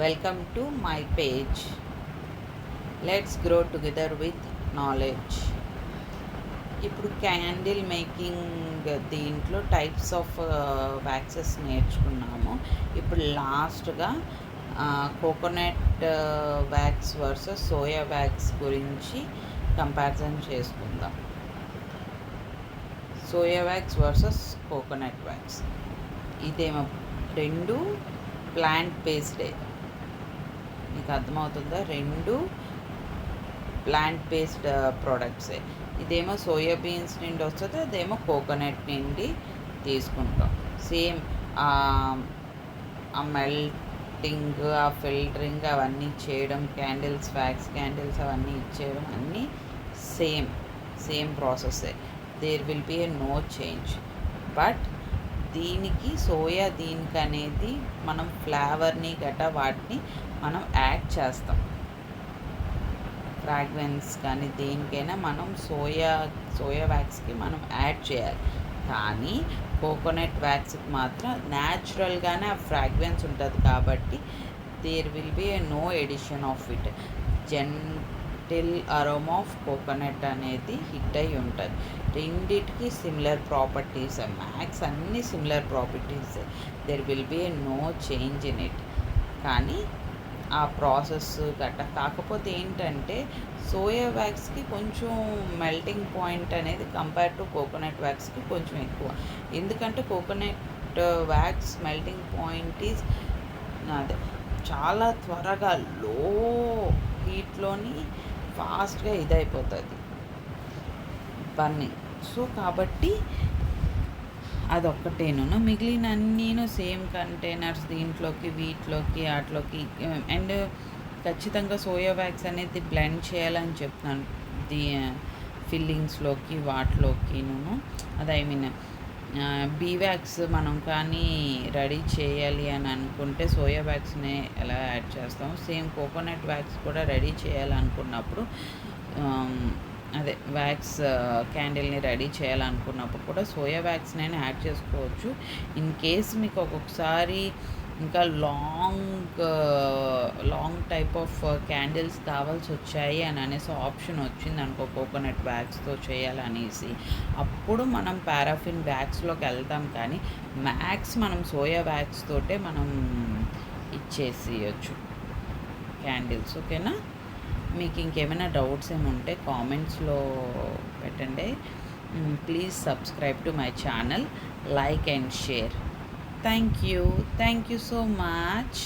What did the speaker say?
Welcome to my page. Let's grow together with knowledge. ఇప్పుడు candle making దీంట్లో types of waxes నేర్చుకున్నాము. ఇప్పుడు లాస్ట్గా coconut wax versus soya wax గురించి comparison చేసుకుందాం. Soya wax versus coconut wax. ఇదేమో రెండు ప్లాంట్ బేస్డే. మీకు అర్థమవుతుందా? రెండు ప్లాంట్ బేస్డ్ ప్రోడక్ట్సే. ఇదేమో సోయా బీన్స్ నుండి వస్తుంది, అదేమో కోకోనట్ నుండి తీసుకుంటాం. సేమ్ ఆ మెల్టింగ్, ఆ ఫిల్టరింగ్ అవన్నీ చేయడం, క్యాండిల్స్, వ్యాక్స్ క్యాండిల్స్ అవన్నీ ఇచ్చేయడం అన్నీ సేమ్ ప్రాసెస్సే. There will be a no change. But దీనికి దీనికి అనేది మనం ఫ్లేవర్ని గట్రా వాటిని మనం యాడ్ చేస్తాం. ఫ్రాగ్రెన్స్ కానీ దేనికైనా మనం సోయా వ్యాక్స్కి మనం యాడ్ చేయాలి. కానీ కోకోనట్ వ్యాక్స్కి మాత్రం న్యాచురల్గానే ఆ ఫ్రాగ్రెన్స్ ఉంటుంది కాబట్టి there will be a no addition of it. Gentle aroma of coconut అనేది హిట్ అయి ఉంటుంది. రెండిటికి సిమిలర్ ప్రాపర్టీస్, మ్యాక్స్ అన్నీ similar properties. There will be a no change in it. కానీ ఆ ప్రాసెస్ గట్ట కాకపోతే ఏంటంటే సోయా వ్యాక్స్కి కొంచెం మెల్టింగ్ పాయింట్ అనేది కంపేర్ టు కోకోనట్ వ్యాక్స్కి కొంచెం ఎక్కువ. ఎందుకంటే coconut wax melting point is అదే చాలా త్వరగా లో హీట్లోని ఫాస్ట్గా ఇదైపోతుంది బర్నింగ్. సో కాబట్టి అదొక్కటేను. మిగిలిన అన్నీను సేమ్ కంటైనర్స్, దీంట్లోకి వీటిలోకి వాటిలోకి. అండ్ ఖచ్చితంగా సోయా వ్యాక్స్ అనేది బ్లెండ్ చేయాలని చెప్తున్నాను ఫిల్లింగ్స్లోకి వాటిలోకిను. అది ఐ మీన్ బీ వ్యాక్స్ మనం కానీ రెడీ చేయాలి అని అనుకుంటే సోయా వ్యాక్స్ని ఎలా యాడ్ చేస్తాము, సేమ్ కోకోనట్ వ్యాక్స్ కూడా రెడీ చేయాలనుకున్నప్పుడు అదే వ్యాక్స్ క్యాండిల్ని రెడీ చేయాలనుకున్నప్పుడు కూడా సోయా వ్యాక్స్నైనా యాడ్ చేసుకోవచ్చు. ఇన్ కేస్ మీకు ఒక్కొక్కసారి ఇంకా లాంగ్ టైప్ ఆఫ్ క్యాండిల్స్ కావాల్సి వచ్చాయి అని అనేసి ఆప్షన్ వచ్చింది అనుకో, కోకోనట్ వ్యాక్స్తో చేయాలనేసి, అప్పుడు మనం పారాఫిన్ వ్యాక్స్లోకి వెళ్తాం. కానీ మ్యాక్స్ మనం సోయా వ్యాక్స్ తోటే మనం ఇచ్చేసేయచ్చు క్యాండిల్స్. ఓకేనా? మీకు ఇంకేమైనా డౌట్స్ ఏముంటే కామెంట్స్లో పెట్టండి. Please subscribe to my channel, like and share. Thank you so much.